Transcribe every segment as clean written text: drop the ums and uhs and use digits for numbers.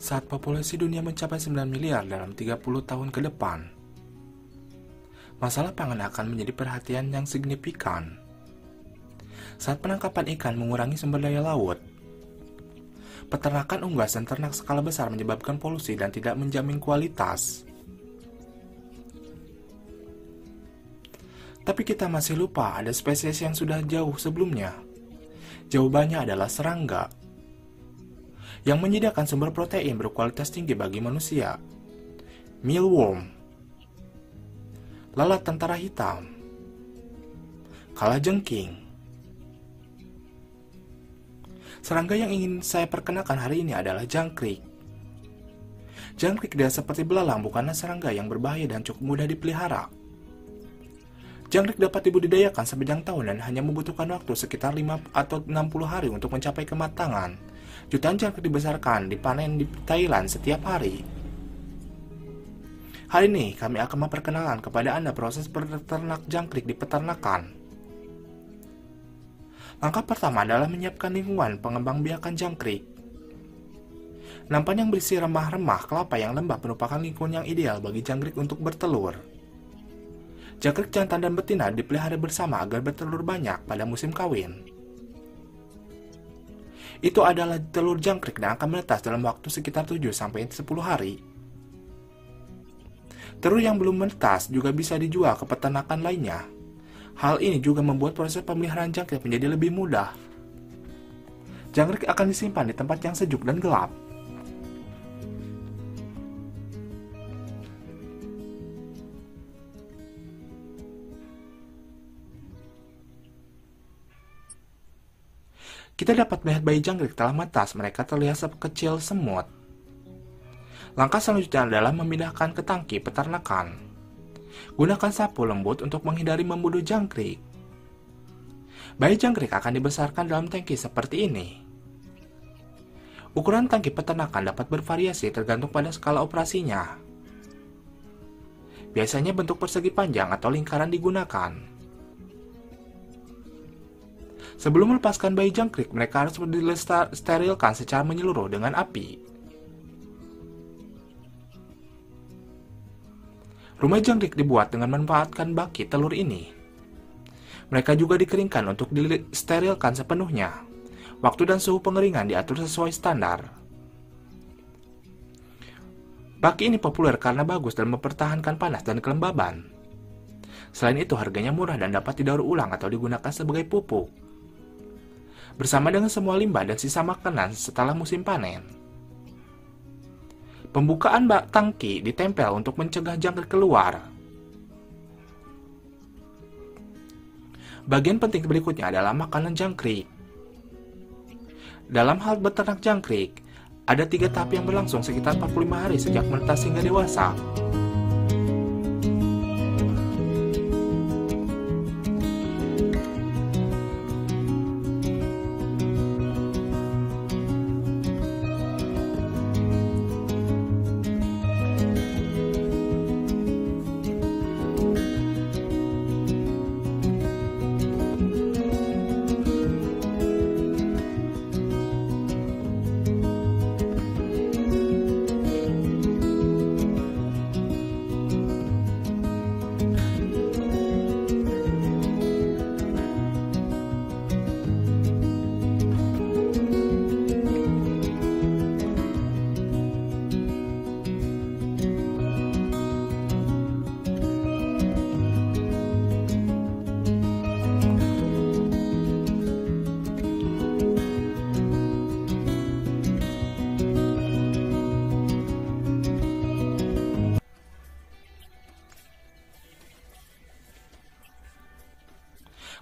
saat populasi dunia mencapai 9 miliar dalam 30 tahun ke depan. Masalah pangan akan menjadi perhatian yang signifikan. Saat penangkapan ikan mengurangi sumber daya laut, peternakan unggas dan ternak skala besar menyebabkan polusi dan tidak menjamin kualitas. Tapi kita masih lupa ada spesies yang sudah jauh sebelumnya. Jawabannya adalah serangga, yang menyediakan sumber protein berkualitas tinggi bagi manusia. Mealworm, lalat tentara hitam, kalajengking. Serangga yang ingin saya perkenalkan hari ini adalah jangkrik. Jangkrik tidak seperti belalang, bukanlah serangga yang berbahaya dan cukup mudah dipelihara. Jangkrik dapat dibudidayakan sepanjang tahun dan hanya membutuhkan waktu sekitar 5 atau 60 hari untuk mencapai kematangan. Jutaan jangkrik dibesarkan, dipanen di Thailand setiap hari. Hari ini kami akan memperkenalkan kepada Anda proses peternak jangkrik di peternakan. Langkah pertama adalah menyiapkan lingkungan pengembangbiakan jangkrik. Nampan yang berisi remah-remah kelapa yang lembab merupakan lingkungan yang ideal bagi jangkrik untuk bertelur. Jangkrik jantan dan betina dipelihara bersama agar bertelur banyak pada musim kawin. Itu adalah telur jangkrik dan akan menetas dalam waktu sekitar 7-10 hari. Telur yang belum menetas juga bisa dijual ke peternakan lainnya. Hal ini juga membuat proses pemeliharaan jangkrik menjadi lebih mudah. Jangkrik akan disimpan di tempat yang sejuk dan gelap. Kita dapat melihat bayi jangkrik telah menetas, mereka terlihat sekecil semut. Langkah selanjutnya adalah memindahkan ke tangki peternakan. Gunakan sapu lembut untuk menghindari membunuh jangkrik. Bayi jangkrik akan dibesarkan dalam tangki seperti ini. Ukuran tangki peternakan dapat bervariasi tergantung pada skala operasinya. Biasanya bentuk persegi panjang atau lingkaran digunakan. Sebelum melepaskan bayi jangkrik, mereka harus disterilkan secara menyeluruh dengan api. Rumah jangkrik dibuat dengan memanfaatkan baki telur ini. Mereka juga dikeringkan untuk disterilkan sepenuhnya. Waktu dan suhu pengeringan diatur sesuai standar. Baki ini populer karena bagus dalam mempertahankan panas dan kelembaban. Selain itu, harganya murah dan dapat didaur ulang atau digunakan sebagai pupuk, bersama dengan semua limbah dan sisa makanan setelah musim panen. Pembukaan bak tangki ditempel untuk mencegah jangkrik keluar. Bagian penting berikutnya adalah makanan jangkrik. Dalam hal beternak jangkrik, ada 3 tahap yang berlangsung sekitar 45 hari sejak menetas hingga dewasa.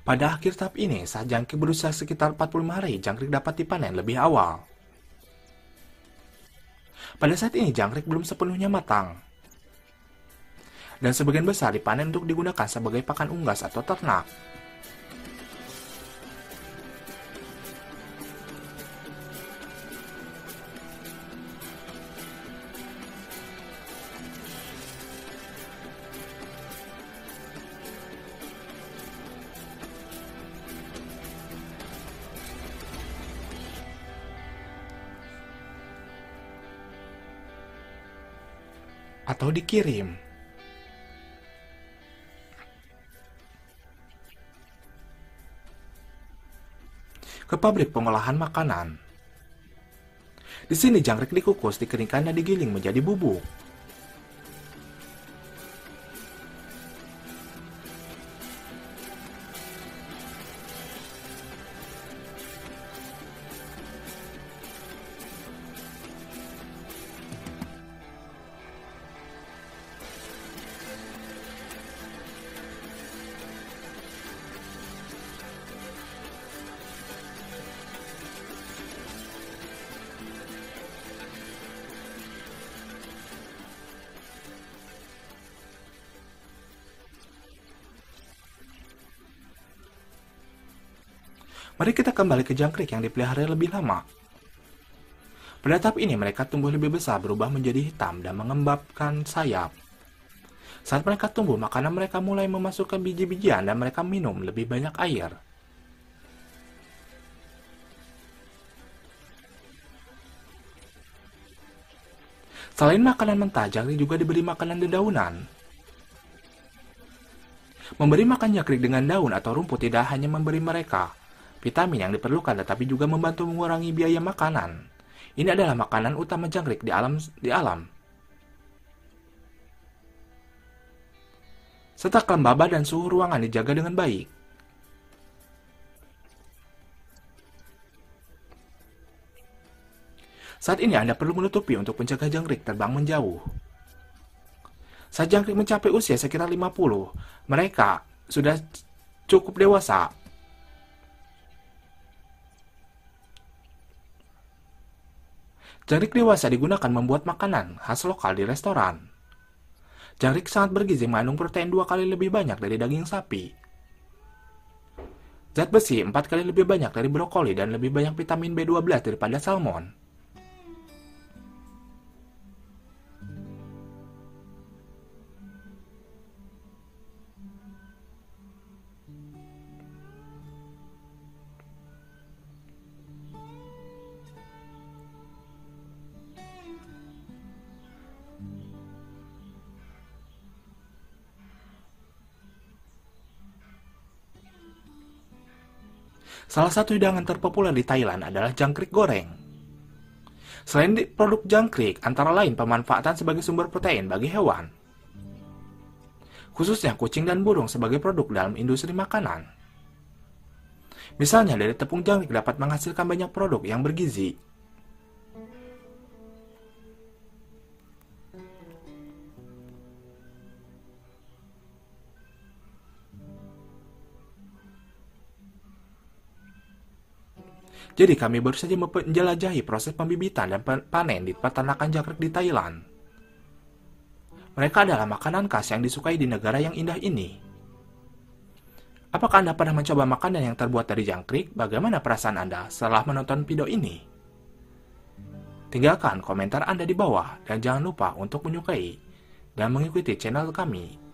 Pada akhir tahap ini, saat jangkrik berusia sekitar 45 hari, jangkrik dapat dipanen lebih awal. Pada saat ini, jangkrik belum sepenuhnya matang, dan sebagian besar dipanen untuk digunakan sebagai pakan unggas atau ternak. atau dikirim ke pabrik pengolahan makanan. Di sini jangkrik dikukus, dikeringkan, dan digiling menjadi bubuk. Mari kita kembali ke jangkrik yang dipelihara lebih lama. Pada tahap ini mereka tumbuh lebih besar, berubah menjadi hitam, dan mengembangkan sayap. Saat mereka tumbuh, makanan mereka mulai memasukkan biji-bijian dan mereka minum lebih banyak air. Selain makanan mentah, jangkrik juga diberi makanan dedaunan. Memberi makan jangkrik dengan daun atau rumput tidak hanya memberi mereka vitamin yang diperlukan, tetapi juga membantu mengurangi biaya makanan. Ini adalah makanan utama jangkrik di alam. Serta kelembaban dan suhu ruangan dijaga dengan baik. Saat ini Anda perlu menutupi untuk mencegah jangkrik terbang menjauh. Saat jangkrik mencapai usia sekitar 50, mereka sudah cukup dewasa. Jangkrik dewasa digunakan membuat makanan khas lokal di restoran. Jangkrik sangat bergizi, mengandung protein 2 kali lebih banyak dari daging sapi. Zat besi 4 kali lebih banyak dari brokoli dan lebih banyak vitamin B12 daripada salmon. Salah satu hidangan terpopuler di Thailand adalah jangkrik goreng. Selain produk jangkrik, antara lain pemanfaatan sebagai sumber protein bagi hewan, khususnya kucing dan burung sebagai produk dalam industri makanan. Misalnya dari tepung jangkrik dapat menghasilkan banyak produk yang bergizi. Jadi kami baru saja menjelajahi proses pembibitan dan panen di peternakan jangkrik di Thailand. Mereka adalah makanan khas yang disukai di negara yang indah ini. Apakah Anda pernah mencoba makanan yang terbuat dari jangkrik? Bagaimana perasaan Anda setelah menonton video ini? Tinggalkan komentar Anda di bawah dan jangan lupa untuk menyukai dan mengikuti channel kami